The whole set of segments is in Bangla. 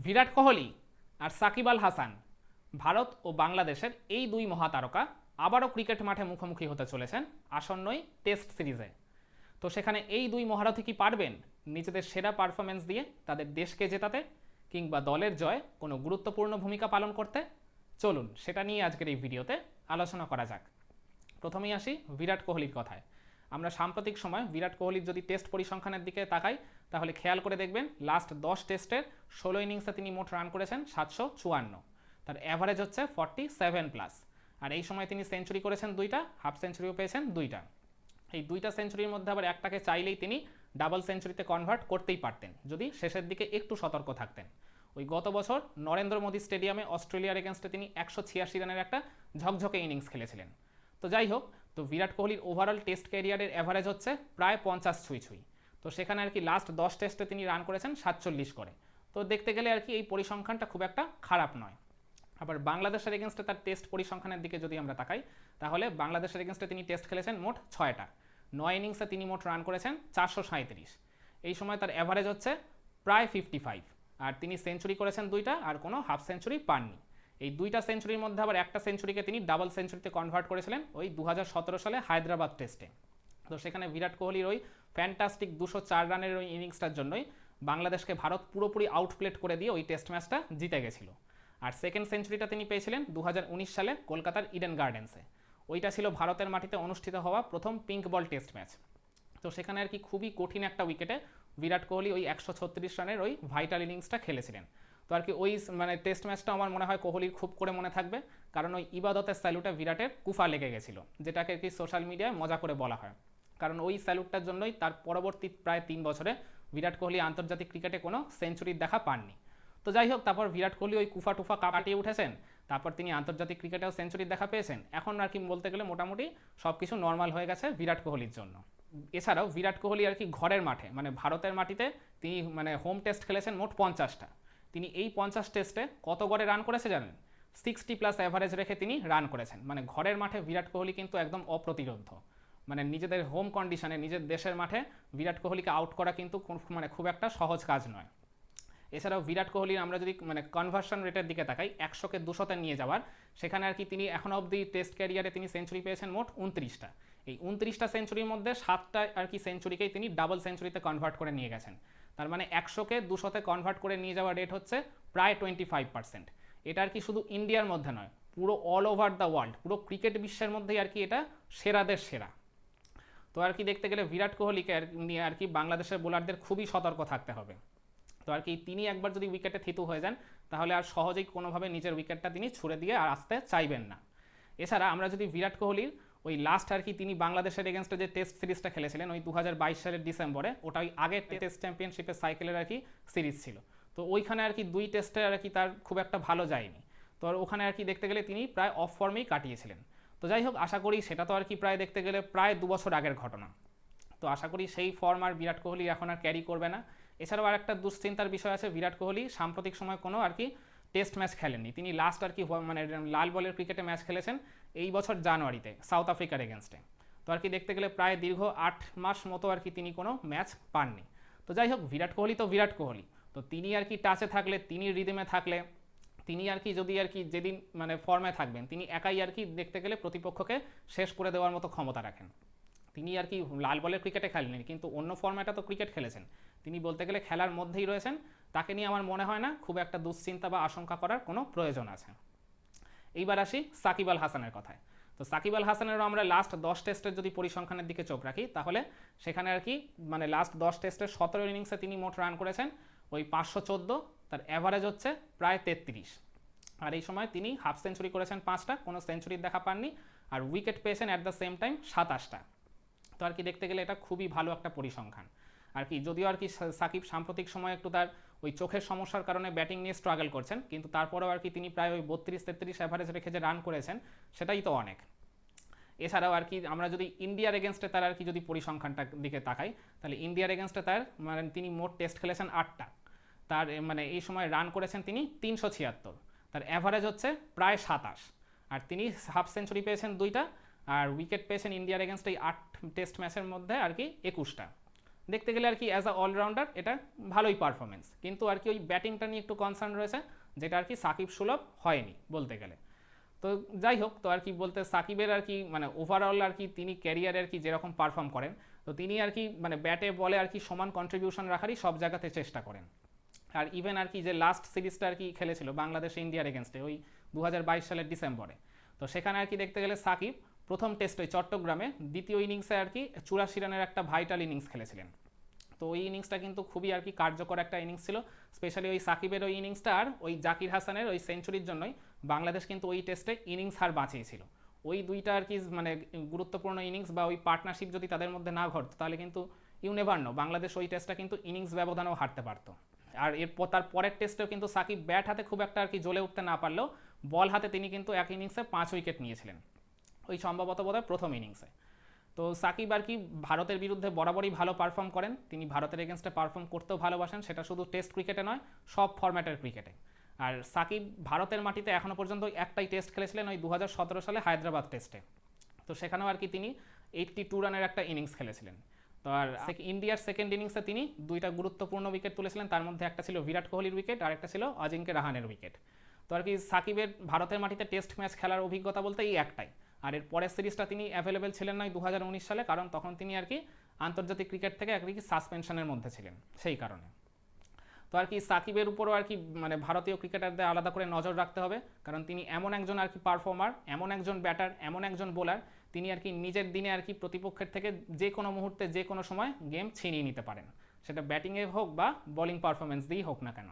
বিরাট কোহলি আর সাকিব আল হাসান, ভারত ও বাংলাদেশের এই দুই মহাতারকা আবারও ক্রিকেট মাঠে মুখোমুখি হতে চলেছেন আসন্নই টেস্ট সিরিজে। তো সেখানে এই দুই মহারথী কি পারবেন নিজেদের সেরা পারফরমেন্স দিয়ে তাদের দেশকে জেতাতে, কিংবা দলের জয় কোনো গুরুত্বপূর্ণ ভূমিকা পালন করতে? চলুন সেটা নিয়ে আজকের এই ভিডিওতে আলোচনা করা যাক। প্রথমেই আসি বিরাট কোহলির কথায়। আমরা সাম্প্রতিক সময় বিরাট কোহলির যদি টেস্ট পরিসংখ্যানের দিকে তাকাই, তাহলে খেয়াল করে দেখবেন লাস্ট 10 টেস্টের 16 ইনিংসে তিনি মোট রান করেছেন 754, তার অ্যাভারেজ হচ্ছে 47+। আর এই সময় তিনি সেঞ্চুরি করেছেন দুইটা, হাফ সেঞ্চুরিও পেয়েছেন দুইটা। এই দুইটা সেঞ্চুরির মধ্যে আবার একটাকে চাইলেই তিনি ডাবল সেঞ্চুরিতে কনভার্ট করতেই পারতেন যদি শেষের দিকে একটু সতর্ক থাকতেন। ওই গত বছর নরেন্দ্র মোদী স্টেডিয়ামে অস্ট্রেলিয়ার এগেনস্টে তিনি 186 রানের একটা ঝকঝকে ইনিংস খেলেছিলেন। তো যাই হোক, তো বিরাট কোহলির ওভারঅল টেস্ট ক্যারিয়ারের অ্যাভারেজ হচ্ছে প্রায় 50 ছুঁই। তো সেখানে আর কি লাস্ট 10 টেস্টে তিনি রান করেছেন 47 করে। তো দেখতে গেলে আর কি এই পরিসংখ্যানটা খুব একটা খারাপ নয়। আবার বাংলাদেশের এগেনস্টে তার টেস্ট পরিসংখ্যানের দিকে যদি আমরা তাকাই, তাহলে বাংলাদেশের এগেনস্টে তিনি টেস্ট খেলেছেন মোট 6টা, 9 ইনিংসে তিনি মোট রান করেছেন 437। এই সময় তার অ্যাভারেজ হচ্ছে প্রায় 55, আর তিনি সেঞ্চুরি করেছেন দুইটা, আর কোনো হাফ সেঞ্চুরি পাননি। এই দুইটা সেঞ্চুরির মধ্যে আবার একটা সেঞ্চুরিকে তিনি ডাবল সেঞ্চুরিতে কনভার্ট করেছিলেন ওই 2017 সালে হায়দ্রাবাদ টেস্টে। তো সেখানে বিরাট কোহলির ওই ফ্যান্টাস্টিক 204 রানের ওই ইনিংসটার জন্যই বাংলাদেশকে ভারত পুরোপুরি আউটপ্লেট করে দিয়ে ওই টেস্ট ম্যাচটা জিতে গেছিল। আর সেকেন্ড সেঞ্চুরিটা তিনি পেয়েছিলেন 2019 সালে কলকাতার ইডেন গার্ডেন্সে। ওইটা ছিল ভারতের মাটিতে অনুষ্ঠিত হওয়া প্রথম পিঙ্ক বল টেস্ট ম্যাচ। তো সেখানে আর কি খুবই কঠিন একটা উইকেটে বিরাট কোহলি ওই 136 রানের ওই ভাইটাল ইনিংসটা খেলেছিলেন। তো আর কি ওই মানে টেস্ট ম্যাচটা আমার মনে হয় কোহলির খুব করে মনে থাকবে, কারণ ওই ইবাদতের স্যালুটে বিরাটের কুফা লেগে গেছিল, যেটাকে কি সোশ্যাল মিডিয়ায় মজা করে বলা হয়। কারণ ওই স্যালুটটার জন্যই তার পরবর্তী প্রায় 3 বছরে বিরাট কোহলি আন্তর্জাতিক ক্রিকেটে কোনো সেঞ্চুরির দেখা পাননি। তো যাই হোক, তারপর বিরাট কোহলি ওই কুফা টুফা কাটিয়ে উঠেছেন, তারপর তিনি আন্তর্জাতিক ক্রিকেটেও সেঞ্চুরির দেখা পেয়েছেন। এখন আর কি বলতে গেলে মোটামুটি সব কিছু নর্মাল হয়ে গেছে বিরাট কোহলির জন্য। এছাড়াও বিরাট কোহলি আর কি ঘরের মাঠে মানে ভারতের মাটিতে তিনি মানে হোম টেস্ট খেলেছেন মোট 50টা। তিনি এই 50 টেস্টে কত গড়ে রান করেছে জানেন? 60+ অ্যাভারেজ রেখে তিনি রান করেছেন। মানে ঘরের মাঠে বিরাট কোহলি কিন্তু একদম অপ্রতিরোধ্য। মানে নিজেদের হোম কন্ডিশনে নিজের দেশের মাঠে বিরাট কোহলিকে আউট করা কিন্তু মানে খুব একটা সহজ কাজ নয়। এছাড়াও বিরাট কোহলির আমরা যদি মানে কনভার্সন রেটের দিকে তাকাই, 100কে 200তে নিয়ে যাওয়ার, সেখানে আর কি তিনি এখনও অবধি টেস্ট ক্যারিয়ারে তিনি সেঞ্চুরি পেয়েছেন মোট 29টা। এই 29টা সেঞ্চুরির মধ্যে 7টা আর কি সেঞ্চুরিকেই তিনি ডাবল সেঞ্চুরিতে কনভার্ট করে নিয়ে গেছেন। তার মানে 100কে 200তে কনভার্ট করে নিয়ে যাওয়ার রেট হচ্ছে প্রায় 25%। এটা আর কি শুধু ইন্ডিয়ার মধ্যে নয়, পুরো অল ওভার দ্য ওয়ার্ল্ড, পুরো ক্রিকেট বিশ্বের মধ্যেই আর কি এটা সেরাদের সেরা। তো আর কি দেখতে গেলে বিরাট কোহলিকে নিয়ে আর কি বাংলাদেশের বোলারদের খুবই সতর্ক থাকতে হবে। তো আর কি তিনি একবার যদি উইকেটে থিতু হয়ে যান, তাহলে আর সহজেই কোনোভাবে নিজের উইকেটটা তিনি ছুড়ে দিয়ে আর আসতে চাইবেন না। এছাড়া আমরা যদি বিরাট কোহলির ওই লাস্ট আর কি তিনি বাংলাদেশের এগেনস্টে যে টেস্ট সিরিজটা খেলেছিলেন ওই 2022 সালের ডিসেম্বরে, ওটা ওই আগের টেস্ট চ্যাম্পিয়নশিপের সাইকেলের আর কি সিরিজ ছিল। তো ওইখানে আর কি 2 টেস্টে আর কি তার খুব একটা ভালো যায়নি। তো ওখানে আর কি দেখতে গেলে তিনি প্রায় অফ ফর্মেই কাটিয়েছিলেন। তো যাই হোক, আশা করি সেটা তো আর কি প্রায় দেখতে গেলে প্রায় 2 বছর আগের ঘটনা। তো আশা করি সেই ফর্ম আর বিরাট কোহলি এখন আর ক্যারি করবে না। এছাড়াও আর একটা দুশ্চিন্তার বিষয় আছে, বিরাট কোহলি সাম্প্রতিক সময় কোনো আর কি টেস্ট ম্যাচ খেলেননি। তিনি লাস্ট আর কি মানে লাল বলের ক্রিকেটে ম্যাচ খেলেছেন এই বছর জানুয়ারিতে সাউথ আফ্রিকার এগেনস্টে। তো আর কি দেখতে গেলে প্রায় দীর্ঘ 8 মাস মতো আর কি তিনি কোনো ম্যাচ পাননি। তো যাই হোক, বিরাট কোহলি তো বিরাট কোহলি, তো তিনি আর কি টাচে থাকলে, তিনি রিদমে থাকলে, তিনি আর কি যদি আর কি যেদিন মানে ফর্মে থাকবেন, তিনি একাই আর কি দেখতে গেলে প্রতিপক্ষকে শেষ করে দেওয়ার মতো ক্ষমতা রাখেন। তিনি আর কি লাল বলের ক্রিকেটে খেলেননি, কিন্তু অন্য ফর্ম্যাটে তো ক্রিকেট খেলেছেন। তিনি বলতে গেলে খেলার মধ্যেই রয়েছেন। তাকে নিয়ে আমার মনে হয় না খুব একটা দুশ্চিন্তা বা আশঙ্কা করার কোনো প্রয়োজন আছে। এইবার আসি সাকিব আল হাসানের কথায়। তো সাকিব আল হাসানেরও আমরা লাস্ট 10 টেস্টের যদি পরিসংখ্যানের দিকে চোখ রাখি, তাহলে সেখানে আর কি মানে লাস্ট 10 টেস্টের 17 ইনিংসে তিনি মোট রান করেছেন ওই 514, তার অ্যাভারেজ হচ্ছে প্রায় 33। আর এই সময় তিনি হাফ সেঞ্চুরি করেছেন 5টা, কোনো সেঞ্চুরির দেখা পাননি, আর উইকেট পেয়েছেন অ্যাট দ্য সেম টাইম 27টা। তো আর কি দেখতে গেলে এটা খুবই ভালো একটা পরিসংখ্যান আর কি। যদিও আর কি সাকিব সাম্প্রতিক সময় একটু তার ওই চোখের সমস্যার কারণে ব্যাটিং নিয়ে স্ট্রাগল করছেন, কিন্তু তারপরেও আর কি তিনি প্রায় ওই 32-33 অ্যাভারেজ রেখে যে রান করেছেন, সেটাই তো অনেক। এছাড়াও আর কি আমরা যদি ইন্ডিয়ার এগেনস্টে তার আর কি যদি পরিসংখ্যানটার দিকে তাকাই, তাহলে ইন্ডিয়ার এগেনস্টে তার মানে তিনি মোট টেস্ট খেলেছেন 8টা, তার মানে এই সময় রান করেছেন তিনি 376, তার অ্যাভারেজ হচ্ছে প্রায় 27, আর তিনি হাফ সেঞ্চুরি পেয়েছেন 2টা, আর উইকেট পেয়েছেন ইন্ডিয়ার এগেনস্ট এই 8 টেস্ট ম্যাচের মধ্যে আর কি 21টা। দেখতে গেলে আর কি অ্যাজ আ অলরাউন্ডার এটা ভালোই পারফরমেন্স, কিন্তু আর কি ওই ব্যাটিংটা নিয়ে একটু কনসার্ন রয়েছে, যেটা আর কি সাকিব সুলভ হয়নি বলতে গেলে। তো যাই হোক, তো আর কি বলতে সাকিবের আর কি মানে ওভারঅল আর কি তিনি ক্যারিয়ারে আর কি যেরকম পারফর্ম করেন, তো তিনি আর কি মানে ব্যাটে বলে আর কি সমান কন্ট্রিবিউশন রাখারই সব জায়গাতে চেষ্টা করেন। আর ইভেন আর কি যে লাস্ট সিরিজটা আর কি খেলেছিল বাংলাদেশ ইন্ডিয়ার এগেনস্টে ওই 2022 সালের ডিসেম্বরে, তো সেখানে আর কি দেখতে গেলে সাকিব প্রথম টেস্টে চট্টগ্রামে দ্বিতীয় ইনিংসে আর কি 84 রানের একটা ভাইটাল ইনিংস খেলেছিলেন। তো ওই ইনিংসটা কিন্তু খুবই আর কি কার্যকর একটা ইনিংস ছিল, স্পেশালি ওই সাকিবের ওই ইনিংসটা আর ওই জাকির হাসানের ওই সেঞ্চুরির জন্যই বাংলাদেশ কিন্তু ওই টেস্টে ইনিংস হার বাঁচিয়েছিল। ওই দুইটা আর কি মানে গুরুত্বপূর্ণ ইনিংস বা ওই পার্টনারশিপ যদি তাদের মধ্যে না ঘটতো তাহলে কিন্তু ইউ নেভার নো, বাংলাদেশ ওই টেস্টটা কিন্তু ইনিংস ব্যবধানেও হারতে পারতো। আর এরপর তার পরের টেস্টেও কিন্তু সাকিব ব্যাট হাতে খুব একটা আর কি জ্বলে উঠতে না পারলেও বল হাতে তিনি কিন্তু এক ইনিংসে 5 উইকেট নিয়েছিলেন, ওই সম্ভবত বোধহয় প্রথম ইনিংসে। তো সাকিব আর কি ভারতের বিরুদ্ধে বরাবরই ভালো পারফর্ম করেন, তিনি ভারতের এগেনস্টে পারফর্ম করতেও ভালোবাসেন, সেটা শুধু টেস্ট ক্রিকেটে নয় সব ফরম্যাটের ক্রিকেটে। আর সাকিব ভারতের মাটিতে এখনও পর্যন্ত একটাই টেস্ট খেলেছিলেন ওই 2017 সালে হায়দ্রাবাদ টেস্টে, তো সেখানেও আর কি তিনি 82 রানের একটা ইনিংস খেলেছিলেন। তো আর ইন্ডিয়ার সেকেন্ড ইনিংসে তিনি দুইটা গুরুত্বপূর্ণ উইকেট তুলেছিলেন, তার মধ্যে একটা ছিল বিরাট কোহলির উইকেট আর একটা ছিল অজিঙ্ক্য রাহানের উইকেট। তো আর কি সাকিবের ভারতের মাটিতে টেস্ট ম্যাচ খেলার অভিজ্ঞতা বলতে এই একটাই। আর এর পরের সিরিজটা তিনি অ্যাভেলেবেল ছিলেন না 2019 সালে, কারণ তখন তিনি আর কি আন্তর্জাতিক ক্রিকেট থেকে আর কি সাসপেনশনের মধ্যে ছিলেন সেই কারণে। তো আর কি সাকিবের উপরও আর কি মানে ভারতীয় ক্রিকেটারদের আলাদা করে নজর রাখতে হবে, কারণ তিনি এমন একজন আর কি পারফর্মার, এমন একজন ব্যাটার, এমন একজন বোলার, তিনি আর কি নিজের দিনে আর কি প্রতিপক্ষের থেকে যে কোনো মুহূর্তে যে কোনো সময় গেম ছিনিয়ে নিতে পারেন, সেটা ব্যাটিংয়ে হোক বা বোলিং পারফরমেন্স দিয়েই হোক না কেন।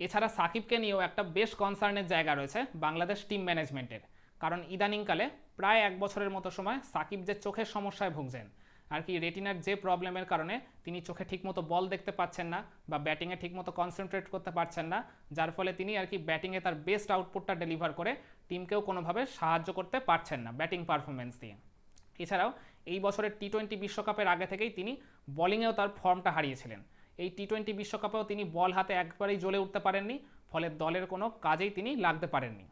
এছাড়া সাকিবকে নিয়েও একটা বেশ কনসার্নের জায়গা রয়েছে বাংলাদেশ টিম ম্যানেজমেন্টের, কারণ ইদানিংকালে প্রায় 1 বছরের মতো সময় সাকিব যে চোখের সমস্যায় ভুগছেন আর কি, রেটিনার যে প্রবলেমের কারণে তিনি চোখে ঠিকমতো বল দেখতে পাচ্ছেন না বা ব্যাটিংয়ে ঠিকমতো কনসেন্ট্রেট করতে পারছেন না, যার ফলে তিনি আর কি ব্যাটিংয়ে তার বেস্ট আউটপুটটা ডেলিভার করে টিমকেও কোনোভাবে সাহায্য করতে পারছেন না ব্যাটিং পারফরমেন্স দিয়ে। এছাড়াও এই বছরের টি-20 বিশ্বকাপের আগে থেকেই তিনি বোলিংয়েও তার ফর্মটা হারিয়েছিলেন, এই টি-20 বিশ্বকাপেও তিনি বল হাতে একবারেই জ্বলে উঠতে পারেননি, ফলে দলের কোনো কাজেই তিনি লাগতে পারেননি।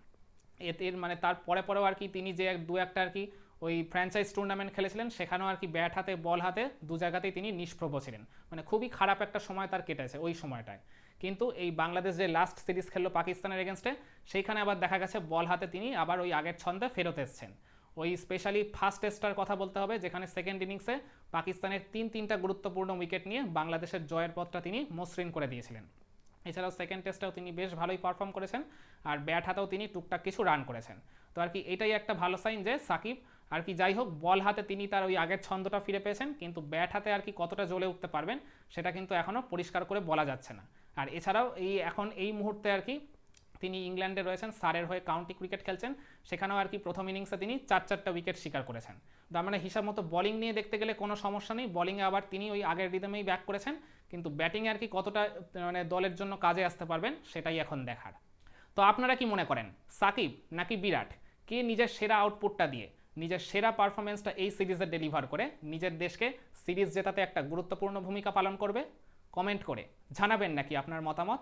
এর মানে তার পরেও আর কি তিনি যে দু একটা আর কি ওই ফ্র্যাঞ্চাইজ টুর্নামেন্ট খেলেছিলেন সেখানেও আর কি ব্যাট হাতে বল হাতে দু জায়গাতেই তিনি নিষ্প্রভ ছিলেন, মানে খুবই খারাপ একটা সময় তার কেটেছে ওই সময়টায়। কিন্তু এই বাংলাদেশ যে লাস্ট সিরিজ খেললো পাকিস্তানের এগেনস্টে, সেইখানে আবার দেখা গেছে বল হাতে তিনি আবার ওই আগের ছন্দে ফেরত এসছেন। ওই স্পেশালি ফার্স্ট টেস্টটার কথা বলতে হবে, যেখানে সেকেন্ড ইনিংসে পাকিস্তানের তিনটা গুরুত্বপূর্ণ উইকেট নিয়ে বাংলাদেশের জয়ের পথটা তিনি মসৃণ করে দিয়েছিলেন। এছাড়াও সেকেন্ড টেস্টেও তিনি বেশ ভালোই পারফর্ম করেছেন, আর ব্যাট হাতেও তিনি টুকটাক কিছু রান করেছেন। তো আর কি এটাই একটা ভালো সাইন যে সাকিব আর কি যাই হোক বল হাতে তিনি তার ওই আগের ছন্দটা ফিরে পেয়েছেন, কিন্তু ব্যাট হাতে আর কি কতটা জ্বলে উঠতে পারবেন সেটা কিন্তু এখনও পরিষ্কার করে বলা যাচ্ছে না। আর এছাড়াও এখন এই মুহূর্তে আর কি তিনি ইংল্যান্ডে রয়েছেন, সারের হয়ে কাউন্টি ক্রিকেট খেলছেন, সেখানেও আর কি প্রথম ইনিংসে তিনি 4টা উইকেট শিকার করেছেন। তার মানে হিসাব মতো বোলিং নিয়ে দেখতে গেলে কোনো সমস্যা নেই, বোলিংয়ে আবার তিনি ওই আগের রিদমেই ব্যাক করেছেন, কিন্তু ব্যাটিংয়ে আর কি কতটা মানে দলের জন্য কাজে আসতে পারবেন সেটাই এখন দেখার। তো আপনারা কি মনে করেন সাকিব নাকি বিরাট, কে নিজের সেরা আউটপুটটা দিয়ে নিজের সেরা পারফরমেন্সটা এই সিরিজে ডেলিভার করে নিজের দেশকে সিরিজ জেতাতে একটা গুরুত্বপূর্ণ ভূমিকা পালন করবে? কমেন্ট করে জানাবেন নাকি আপনার মতামত।